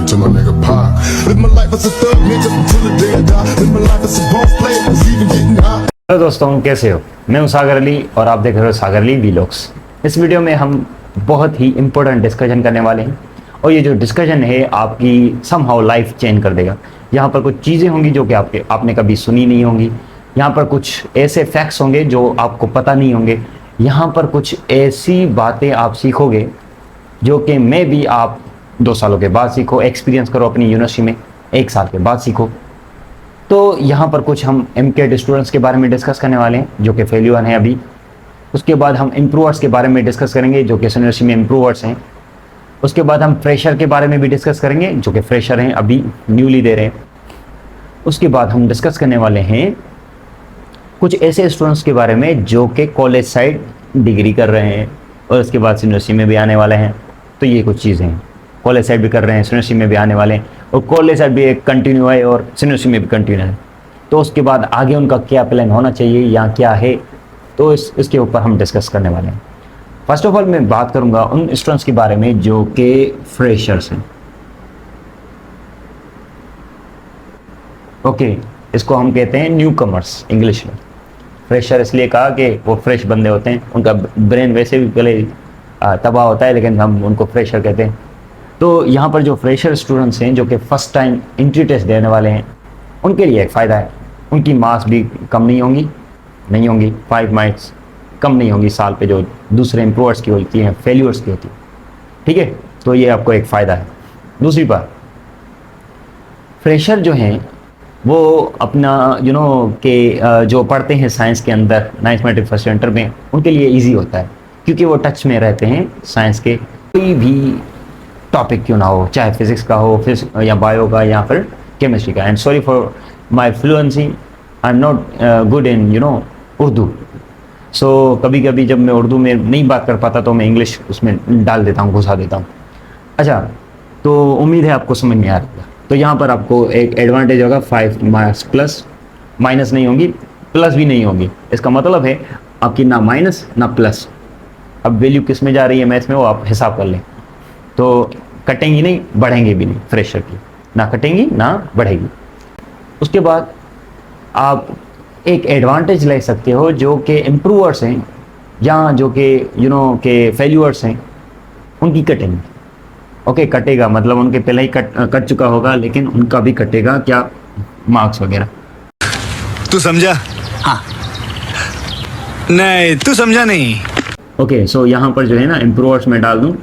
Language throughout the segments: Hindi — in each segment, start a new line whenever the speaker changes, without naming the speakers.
to my nigga Pac. Live my life as a thug nigga until the day I die. Live my life as a boss player, was even getting high.
Hello दोस्तों, कैसे हो? मैं हूं सागर अली और आप देख रहे हो सागर अली व्लॉग्स। इस वीडियो में हम बहुत ही इम्पोर्टेंट डिस्कशन करने वाले हैं और ये जो डिस्कशन है आपकी समहाउ लाइफ चेंज कर देगा। यहाँ पर कुछ चीज़ें होंगी जो कि आपने कभी सुनी नहीं होंगी। यहाँ पर कुछ ऐसे फैक्ट्स होंगे जो आपको पता नहीं होंगे। यहाँ पर कुछ ऐसी बातें आप सीखोगे जो कि मैं भी आप 2 सालों के बाद सीखो, एक्सपीरियंस करो अपनी यूनिवर्सिटी में, 1 साल के बाद सीखो। तो यहाँ पर कुछ हम एमकेट स्टूडेंट्स के बारे में डिस्कस करने वाले हैं जो कि फेल्यूर हैं अभी। उसके बाद हम इम्प्रूवर्स के बारे में डिस्कस करेंगे जो कि यूनिवर्सिटी में इम्प्रूवर्स हैं। उसके बाद हम फ्रेशर के बारे में भी डिस्कस करेंगे जो कि फ्रेशर हैं, अभी न्यूली दे रहे हैं। उसके बाद हम डिस्कस करने वाले हैं कुछ ऐसे स्टूडेंट्स के बारे में जो कि कॉलेज साइड डिग्री कर रहे हैं और उसके बाद यूनिवर्सिटी में भी आने वाले हैं। तो ये कुछ चीज़ें हैं, कॉलेज साइड भी कर रहे हैं, यूनिवर्सिटी में भी आने वाले हैं और कॉलेज साइड भी एक कंटिन्यू है और यूनिवर्सिटी में भी कंटिन्यू है। तो उसके बाद आगे उनका क्या प्लान होना चाहिए या क्या है, तो इसके ऊपर हम डिस्कस करने वाले हैं। फर्स्ट ऑफ ऑल मैं बात करूंगा उन स्टूडेंट्स के बारे में जो कि फ्रेशर्स हैं। ओके, इसको हम कहते हैं न्यू कमर्स इंग्लिश में। फ्रेशर इसलिए कहा कि वो फ्रेश बंदे होते हैं, उनका ब्रेन वैसे भी पहले तबाह होता है, लेकिन हम उनको फ्रेशर कहते हैं। तो यहाँ पर जो फ्रेशर स्टूडेंट्स हैं जो कि फ़र्स्ट टाइम एंट्री टेस्ट देने वाले हैं, उनके लिए एक फ़ायदा है, उनकी मार्क्स भी कम नहीं होंगी 5 मार्क्स कम नहीं होंगी साल पे जो दूसरे इम्प्रूवर्स की होती हैं, फेल्यूर्स की होती है। ठीक है, तो ये आपको एक फ़ायदा है। दूसरी बात, फ्रेशर जो हैं वो अपना के जो पढ़ते हैं साइंस के अंदर 9th मैट्रिक फर्स्ट सेंटर में, उनके लिए ईजी होता है क्योंकि वो टच में रहते हैं साइंस के कोई भी टॉपिक क्यों ना हो, चाहे फिजिक्स का हो, या बायो का, या फिर केमिस्ट्री का। And sorry for my fluency, I am not good in Urdu. So कभी कभी जब मैं उर्दू में नहीं बात कर पाता तो मैं इंग्लिश उसमें डाल देता हूँ, घुसा देता हूँ। अच्छा, तो उम्मीद है आपको समझ में आ रहा है। तो यहाँ पर आपको एक एडवांटेज होगा, 5 मार्क्स प्लस, माइनस नहीं होंगी, प्लस भी नहीं होंगी। इसका मतलब है आपकी ना माइनस ना प्लस। अब वैल्यू किस में जा रही है मैथ्स में, वो आप हिसाब कर लें। तो कटेंगी नहीं, बढ़ेंगे भी नहीं, फ्रेशर की ना कटेंगी ना बढ़ेगी। उसके बाद आप एक एडवांटेज ले सकते हो जो कि इम्प्रूवर्स हैं या जो कि के फेल्यूअर्स हैं, उनकी कटेंगी। ओके, कटेगा मतलब उनके पहले ही कट चुका होगा, लेकिन उनका भी कटेगा क्या, मार्क्स वगैरह।
तू समझा? हाँ। नहीं, तू समझा नहीं।
ओके, सो यहाँ पर जो है ना इम्प्रूवर्स में डाल दूँ,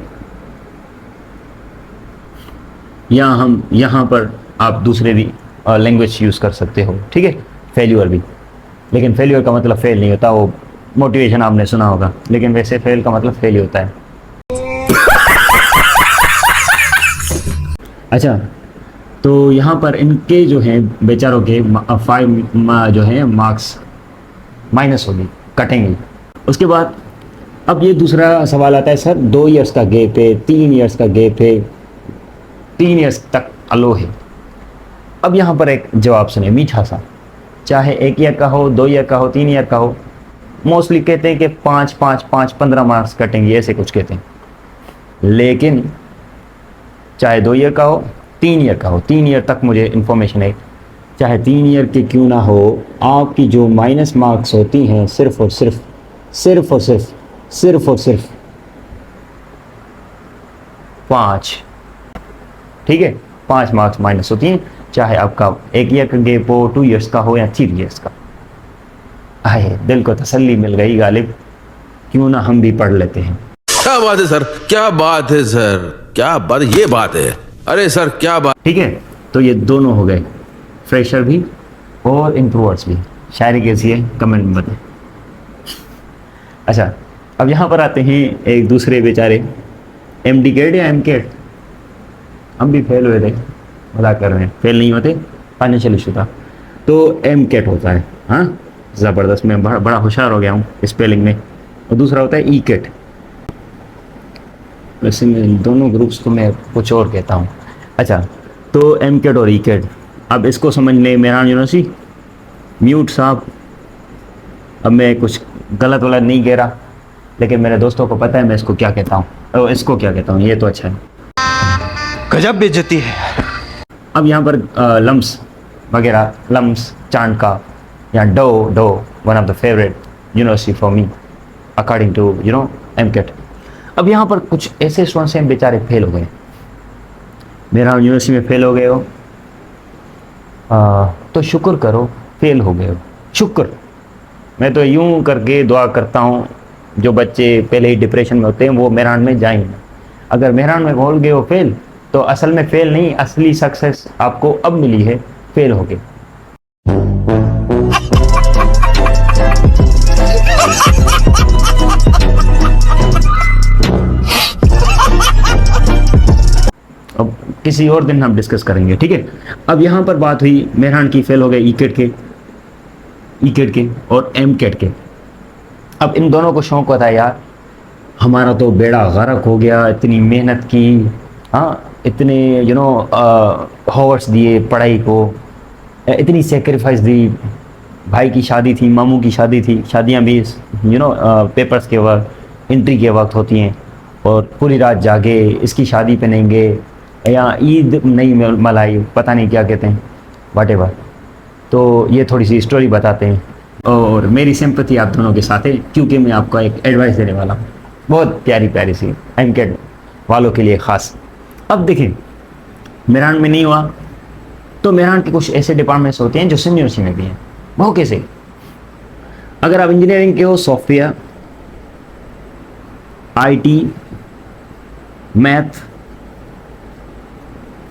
या हम यहाँ पर आप दूसरे भी लैंग्वेज यूज़ कर सकते हो। ठीक है, फेल्यूअर भी, लेकिन फेल्यूअर का मतलब फेल नहीं होता, वो मोटिवेशन आपने सुना होगा, लेकिन वैसे फेल का मतलब फेल ही होता है। अच्छा, तो यहाँ पर इनके जो हैं बेचारों के 5 जो हैं मार्क्स माइनस होगी, कटेंगे। उसके बाद अब ये दूसरा सवाल आता है, सर 2 इयर्स का गैप है, 3 इयर्स का गैप है, 3 इयर्स तक अलो है। अब यहाँ पर एक जवाब सुने मीठा सा, चाहे 1 ईयर का हो, 2 ईयर का हो, 3 ईयर का हो, मोस्टली कहते हैं कि 5 15 मार्क्स कटेंगे, ऐसे कुछ कहते हैं। लेकिन चाहे 2 ईयर का हो, 3 ईयर का हो, 3 ईयर तक मुझे इन्फॉर्मेशन है, चाहे 3 ईयर के क्यों ना हो, आपकी जो माइनस मार्क्स होती हैं सिर्फ और सिर्फ 5। ठीक है, 5 मार्क्स माइनस होती हैं, चाहे आपका 1 ईयर का गैप हो, 2 इयर्स का हो या 3 इयर्स का। आए, दिल को तसल्ली मिल गई गालिब, क्यों ना हम भी पढ़ लेते हैं।
क्या बात है सर, क्या बात है सर, क्या बात, ये बात है, अरे सर क्या बात।
ठीक है, तो ये दोनों हो गए, फ्रेशर भी और इम्प्रूवर्स भी। शायरी कैसी है कमेंट में बताएं। अच्छा, अब यहाँ पर आते हैं एक दूसरे बेचारे, MD कैट या MCAT। हम भी फेल हुए थे, मजाक कर रहे हैं, फेल नहीं होते, फाइनेंशियल इशू था। तो MCAT होता है, हाँ ज़बरदस्त, मैं बड़ा होशियार हो गया हूँ स्पेलिंग में। और दूसरा होता है ECAT। वैसे मैं दोनों ग्रुप्स को मैं कुछ और कहता हूँ। अच्छा, तो MCAT और ECAT, अब इसको समझ ले मेरा यूनिवर्सिटी म्यूट साहब। अब मैं कुछ गलत वाला नहीं कह रहा, लेकिन मेरे दोस्तों को पता है मैं इसको क्या कहता हूँ, इसको क्या कहता हूँ, ये तो अच्छा है।
गजब बेइज्जती है।
अब यहाँ पर लम्स वगैरह, लम्स चांद का या डो one of the favourite university for me according to MCAT. अब यहाँ पर कुछ ऐसे स्टूडेंट्स हैं बेचारे फेल हो गए, मेरा यूनिवर्सिटी में फेल हो गए हो, तो शुक्र करो फेल हो गए हो, शुक्र। मैं तो यूं करके दुआ करता हूँ जो बच्चे पहले ही डिप्रेशन में होते हैं वो मेहरान में जाएंगे। अगर मेहरान में बोल गए हो फेल, तो असल में फेल नहीं, असली सक्सेस आपको अब मिली है फेल हो गए। अब किसी और दिन हम डिस्कस करेंगे, ठीक है। अब यहाँ पर बात हुई मेहरान की, फेल हो गए ईकेट के और एमकेट के। अब इन दोनों को शौक होता है यार हमारा तो बेड़ा गर्क हो गया, इतनी मेहनत की, हाँ इतने हॉवर्स दिए पढ़ाई को, इतनी सेक्रीफाइस दी, भाई की शादी थी, मामू की शादी थी, शादियाँ भी पेपर्स के वक्त, एंट्री के वक्त होती हैं, और पूरी रात जागे इसकी शादी पे नहीं गए, या ईद नहीं मलाई, पता नहीं क्या कहते हैं, व्हाटएवर। तो ये थोड़ी सी स्टोरी बताते हैं, और मेरी सिंपैथी आप दोनों के साथ है क्योंकि मैं आपको एक एडवाइस देने वाला हूँ, बहुत प्यारी प्यारी सी, एमकेट वालों के लिए ख़ास। अब देखें, मेहरान में नहीं हुआ तो मेहरान के कुछ ऐसे डिपार्टमेंट्स होते हैं जो सिंध यूनिवर्सिटी में भी हैं। वो कैसे? अगर आप इंजीनियरिंग के हो, software, IT, math,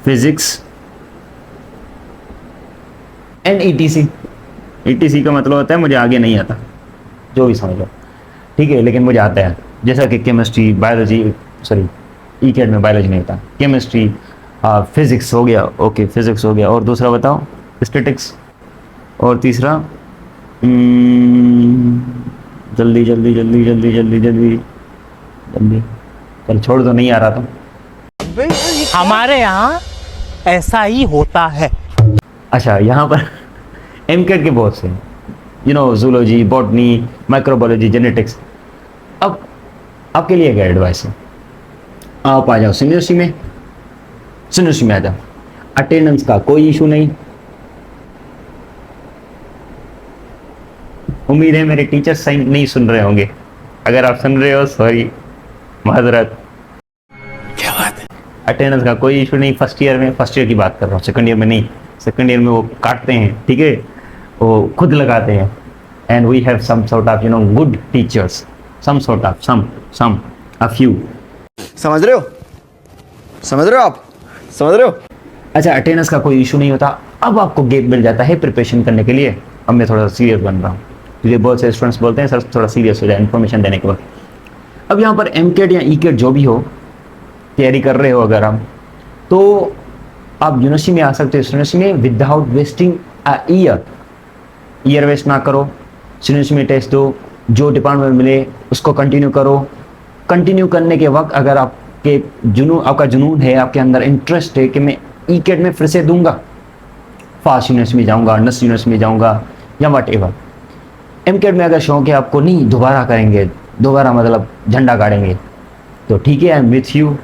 physics and etc का मतलब होता है मुझे आगे नहीं आता, जो भी समझ लो, ठीक है, लेकिन मुझे आता है, जैसा कि केमिस्ट्री, बायोलॉजी, सॉरी ईकेट में बायोलॉजी नहीं था, केमिस्ट्री, फिजिक्स हो गया, ओके फिजिक्स हो गया, और दूसरा बताओ स्टैटिक्स, और तीसरा जल्दी जल्दी जल्दी जल्दी जल्दी जल्दी जल्दी, चल छोड़ दो, नहीं आ रहा था।
हमारे यहाँ ऐसा ही होता है।
अच्छा, यहाँ पर एमकेट के बहुत से जूलॉजी, बॉटनी, माइक्रोबायोलॉजी, जेनेटिक्स। अब आपके लिए क्या एडवाइस है, आप आ जाओ यूनिवर्सिटी में आ जाओ, अटेंडेंस का कोई इशू नहीं। उम्मीद है मेरे टीचर्स सही नहीं सुन रहे होंगे, अगर आप सुन रहे हो सॉरी, माजरत।
क्या बात है?
अटेंडेंस का कोई इशू नहीं। फर्स्ट ईयर की बात कर रहा हूँ, सेकंड ईयर में नहीं। सेकंड ईयर में वो काटते हैं, ठीक है, वो खुद लगाते हैं, and we have some sort of good teachers, some sort of some a few.
समझ रहे हो आप, समझ रहे हो?
अच्छा, अटेंडेंस का कोई इशू नहीं होता। अब आपको गैप मिल जाता है प्रिपरेशन करने के लिए। अब मैं थोड़ा सा सीरियस बन रहा हूँ क्योंकि बहुत से स्टूडेंट्स बोलते हैं सर थोड़ा सीरियस हो जाए इन्फॉर्मेशन देने के वक्त। अब यहाँ पर एमकेट या ईकेट जो भी हो, तैयारी कर रहे हो अगर हम, तो आप यूनिवर्सिटी में आ सकते हो। यूनिवर्सिटी में without wasting a year waste ना करो। यूनिवर्सिटी में टेस्ट दो, जो डिपार्टमेंट मिले उसको कंटिन्यू करो। कंटिन्यू करने के वक्त अगर आपका जुनून है, आपके अंदर इंटरेस्ट है कि मैं ईकेट में फिर से दूंगा, फास्ट यूनिवर्सिटी में जाऊंगा, नस यूनिवर्सिटी में जाऊंगा, या वट एवर। एमकेट में अगर शौक है आपको, नहीं दोबारा करेंगे, दोबारा मतलब झंडा गाड़ेंगे, तो ठीक है, आई एम विथ यू।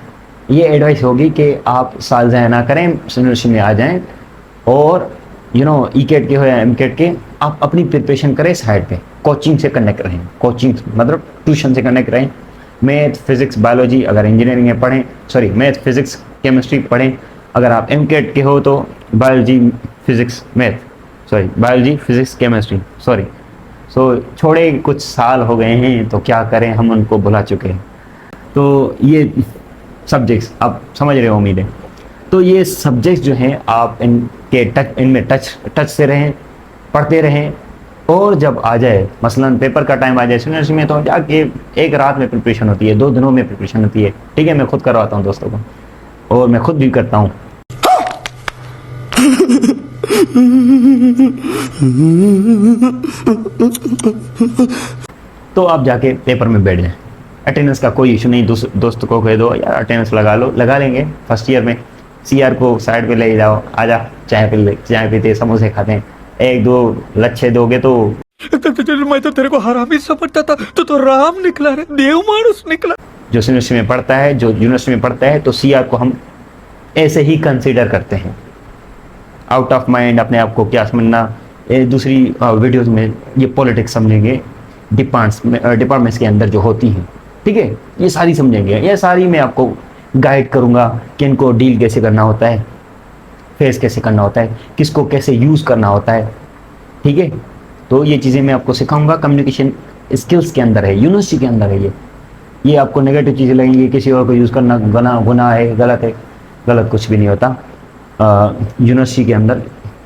ये एडवाइस होगी कि आप साल ज़ाया ना करें, यूनिवर्सिटी में आ जाएं, और ईकेट के हो या एमकेट के, आप अपनी प्रिपरेशन करें साइड पे, कोचिंग से कनेक्ट रहें। कोचिंग मतलब ट्यूशन से कनेक्ट रहें। मैथ, फिजिक्स, बायोलॉजी अगर इंजीनियरिंग में पढ़ें, सॉरी मैथ, फिजिक्स, केमिस्ट्री पढ़ें। अगर आप एमकेट के हो तो biology, physics, math, sorry biology, physics, chemistry, sorry. छोड़े कुछ साल हो गए हैं तो क्या करें, हम उनको भुला चुके हैं। तो ये सब्जेक्ट्स आप समझ रहे हो उम्मीद है। तो ये सब्जेक्ट्स जो हैं आप इनमें टच से रहें, पढ़ते रहें, और जब आ जाए मसलन पेपर का टाइम आ जाए यूनिवर्सिटी में, तो जाके एक रात में प्रिपरेशन होती है, 2 दिनों में प्रिपरेशन होती है, ठीक है। मैं खुद करवाता हूँ दोस्तों को, और मैं खुद भी करता हूँ। तो आप जाके पेपर में बैठ जाएं। अटेंडेंस का कोई इशू नहीं। दोस्त को कह दो यार अटेंडेंस लगा लेंगे। फर्स्ट ईयर में सीआर को साइड पे ले जाओ, आजा चाय पीते, समोसे खाते हैं, 1-2 लच्छे दोगे तो
मैं तो तेरे को हरामी समझता था, तो राम निकला रे, देव मानुस निकला।
जो यूनिवर्सिटी में पढ़ता है तो सीआर को हम ऐसे ही कंसीडर करते हैं। आउट ऑफ माइंड अपने आप को क्या समझना, दूसरी वीडियोस में ये पॉलिटिक्स समझेंगे, डिपार्टमेंट्स के अंदर जो होती हैं, ठीक है, ये सारी समझेंगे। ये सारी मैं आपको गाइड करूँगा कि इनको डील कैसे करना होता है, फेस कैसे करना होता है, किसको कैसे यूज़ करना होता है, ठीक है। तो ये चीज़ें मैं आपको सिखाऊंगा, कम्युनिकेशन स्किल्स के अंदर है, यूनिवर्सिटी के अंदर है। ये आपको नेगेटिव चीज़ें लगेंगी, किसी और को यूज़ करना गुनाह है, गलत है। गलत कुछ भी नहीं होता यूनिवर्सिटी के अंदर,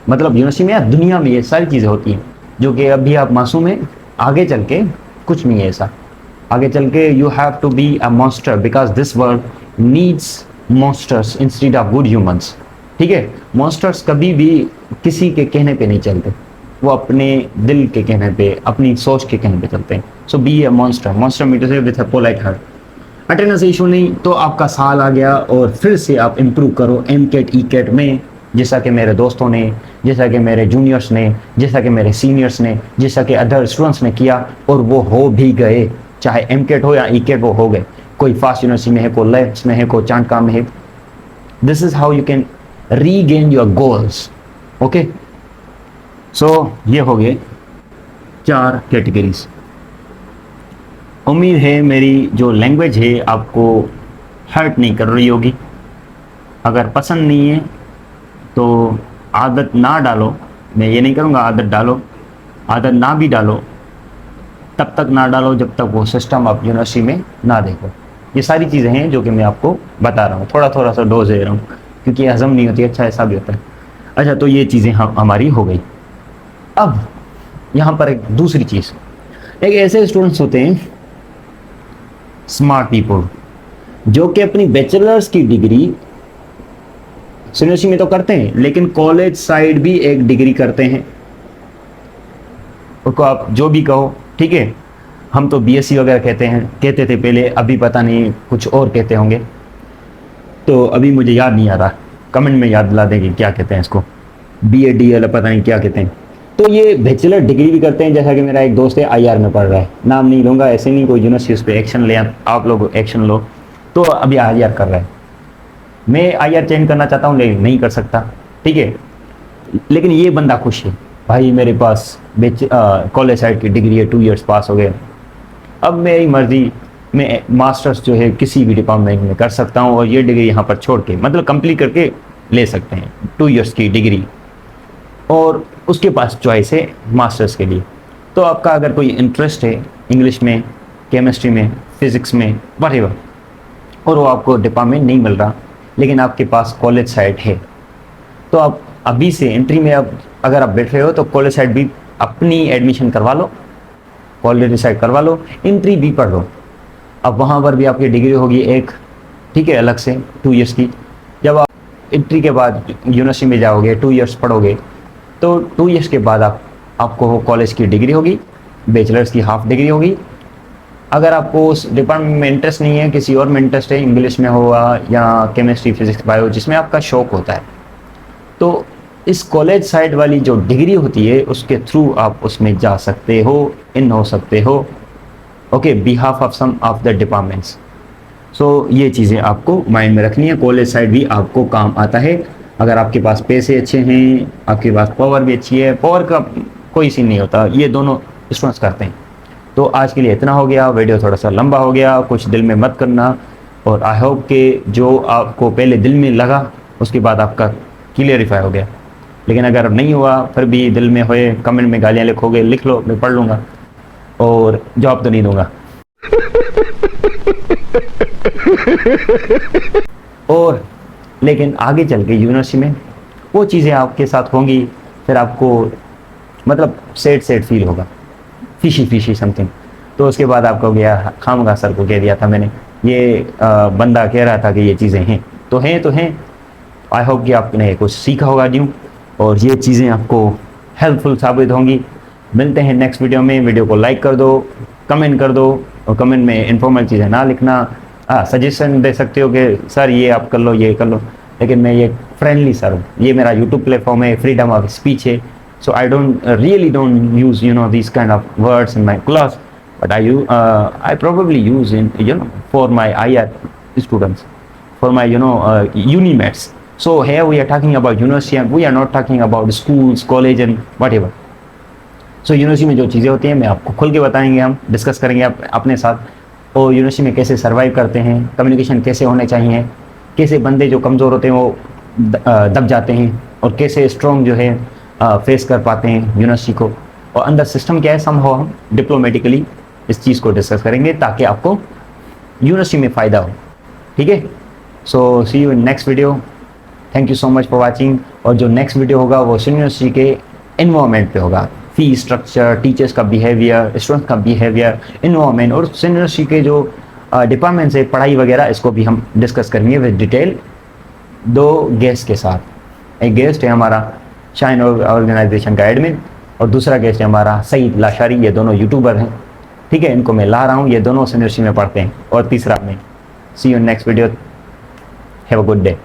मतलब यूनिवर्सिटी में या दुनिया में ये सारी चीज़ें होती हैं जो कि अभी आप मासूम हैं, आगे चल के कुछ नहीं है ऐसा। आगे चल के you have to be a monster because this world needs monsters instead of good humans, ठीक है। मॉन्स्टर्स कभी भी किसी के कहने पे नहीं चलते, वो अपने दिल के कहने पे, अपनी सोच के कहने पे चलते हैं। सो बी ए मॉन्स्टर, मॉन्स्टर मीट से with a polite heart. Attendance issue नहीं तो आपका साल आ गया और फिर से आप इम्प्रूव करो एमकेट ईकेट में, जैसा कि मेरे दोस्तों ने, जैसा कि मेरे जूनियर्स ने, जैसा कि मेरे सीनियर्स ने, जैसा कि अदर स्टूडेंट्स ने किया, और वो हो भी गए। चाहे एमकेट हो या ईकेट, वो हो गए। कोई फास्ट यूनिवर्सिटी में है, कोई लैब्स में है, कोई चांदका में है। This is how you can regain your goals. Okay, so ये हो गए 4 कैटेगरीज। उम्मीद है मेरी जो लैंग्वेज है आपको हर्ट नहीं कर रही होगी। अगर पसंद नहीं है तो आदत ना डालो, मैं ये नहीं करूँगा आदत डालो, आदत ना भी डालो, तब तक ना डालो जब तक वो सिस्टम आप यूनिवर्सिटी में ना देखो। ये सारी चीज़ें हैं जो कि मैं आपको बता रहा हूँ, थोड़ा थोड़ा सा डोज दे रहा हूँ, क्योंकि हजम नहीं होती, अच्छा ऐसा भी होता है। अच्छा, तो ये चीज़ें हमारी हो गई। अब यहाँ पर एक दूसरी चीज़, एक ऐसे स्टूडेंट्स होते हैं स्मार्ट पीपल जो कि अपनी बैचलर्स की डिग्री यूनिवर्सिटी में तो करते हैं, लेकिन कॉलेज साइड भी एक डिग्री करते हैं। उसको आप जो भी कहो, ठीक है। हम तो बीएससी वगैरह कहते थे पहले, अभी पता नहीं कुछ और कहते होंगे, तो अभी मुझे याद नहीं आ रहा, कमेंट में याद दिला देंगे क्या कहते हैं इसको, BA-DL पता नहीं क्या कहते हैं। तो ये बैचलर डिग्री भी करते हैं, जैसा कि मेरा एक दोस्त है IR में पढ़ रहा है, नाम नहीं लूँगा, ऐसे नहीं कोई यूनिवर्सिटी उस पर एक्शन ले, आप लोग एक्शन लो। तो अभी IR कर रहा है, मैं IR चेंज करना चाहता हूँ लेकिन नहीं कर सकता, ठीक है। लेकिन ये बंदा खुश है, भाई मेरे पास कॉलेज साइड की डिग्री है, 2 इयर्स पास हो गए, अब मेरी मर्जी, मैं मास्टर्स जो है किसी भी डिपार्टमेंट में कर सकता हूँ, और ये डिग्री यहाँ पर छोड़ के, मतलब कंप्लीट करके ले सकते हैं 2 इयर्स की डिग्री, और उसके पास चॉइस है मास्टर्स के लिए। तो आपका अगर कोई इंटरेस्ट है इंग्लिश में, केमिस्ट्री में, फिज़िक्स में, व्हाटएवर, और वो आपको डिपार्टमेंट नहीं मिल रहा, लेकिन आपके पास कॉलेज साइड है, तो आप अभी से एंट्री में अब अगर आप बैठ रहे हो तो कॉलेज साइड भी अपनी एडमिशन करवा लो, कॉलेज साइड करवा लो, एंट्री भी पढ़ लो। अब वहाँ पर भी आपकी डिग्री होगी एक, ठीक है, अलग से 2 इयर्स की। जब आप एंट्री के बाद यूनिवर्सिटी में जाओगे, 2 इयर्स पढ़ोगे, तो 2 इयर्स के बाद आपको कॉलेज की डिग्री होगी, बैचलर्स की हाफ डिग्री होगी। अगर आपको उस डिपार्टमेंट में इंटरेस्ट नहीं है, किसी और में इंटरेस्ट है, इंग्लिश में हुआ या केमिस्ट्री, फिजिक्स, बायो, जिसमें आपका शौक होता है, तो इस कॉलेज साइड वाली जो डिग्री होती है उसके थ्रू आप उसमें जा सकते हो, इन हो सकते हो, okay, behalf of some of the departments. So ये चीज़ें आपको माइंड में रखनी है। कॉलेज साइड भी आपको काम आता है अगर आपके पास पैसे अच्छे हैं, आपके पास पावर भी अच्छी है। पावर का कोई सीन नहीं होता, ये दोनों स्टूडेंट्स करते हैं। तो आज के लिए इतना हो गया, वीडियो थोड़ा सा लंबा हो गया, कुछ दिल में मत करना, और आई होप कि जो आपको पहले दिल में लगा उसके बाद आपका क्लियरिफाई हो गया। लेकिन अगर नहीं हुआ, फिर भी दिल में होए, कमेंट में गालियाँ लिखोगे, लिख लो, मैं पढ़ लूँगा, और जवाब तो नहीं दूंगा। और लेकिन आगे चल के यूनिवर्सिटी में वो चीज़ें आपके साथ होंगी, फिर आपको मतलब सेड फील होगा, फिशी समथिंग। तो उसके बाद आपको गया खामगा सर को कह दिया था मैंने, ये बंदा कह रहा था कि ये चीज़ें हैं तो हैं। आई होप कि आपने कुछ सीखा होगा न्यू, और ये चीज़ें आपको हेल्पफुल साबित होंगी। मिलते हैं नेक्स्ट वीडियो में। वीडियो को लाइक कर दो, कमेंट कर दो, और कमेंट में इन्फॉर्मल चीज़ें ना लिखना। सजेशन दे सकते हो कि सर ये आप कर लो, ये कर लो, लेकिन मैं ये फ्रेंडली सर हूँ, ये मेरा यूट्यूब प्लेटफॉर्म है, फ्रीडम ऑफ स्पीच है। So I really don't use these kind of words in my class, but I probably use in for my IR students, for my uni mates. So here we are talking about university and we are not talking about schools, college and whatever. So university में जो चीज़ें होती हैं मैं आपको खुल के बताएंगे, हम डिस्कस करेंगे अपने साथ। और यूनिवर्सिटी में कैसे सर्वाइव करते हैं, कम्युनिकेशन कैसे होने चाहिए, कैसे बंदे जो कमज़ोर होते हैं वो दब जाते हैं और कैसे स्ट्रॉन्ग जो है फेस कर पाते हैं यूनिवर्सिटी को, और अंदर सिस्टम क्या है समहाउ हम डिप्लोमेटिकली इस चीज़ को डिस्कस करेंगे ताकि आपको यूनिवर्सिटी में फ़ायदा हो। ठीक है, so see you in next video. Thank you so much for watching. और जो नेक्स्ट वीडियो होगा वो यूनिवर्सिटी के इन्वायरमेंट पे होगा, फी स्ट्रक्चर, टीचर्स का बिहेवियर, स्टूडेंट्स का बिहेवियर, इन्वायरमेंट और यूनिवर्सिटी के जो डिपार्टमेंट्स है, पढ़ाई वगैरह, इसको भी हम डिस्कस करेंगे विद डिटेल 2 गेस्ट के साथ। एक गेस्ट है हमारा शाइन ऑर्गेनाइजेशन का एडमिन और दूसरा गेस्ट है हमारा सईद लाशारी, ये दोनों यूट्यूबर हैं। ठीक है, इनको मैं ला रहा हूँ, ये दोनों यूनिवर्सिटी में पढ़ते हैं। और तीसरा मैं see you next video, have a good day.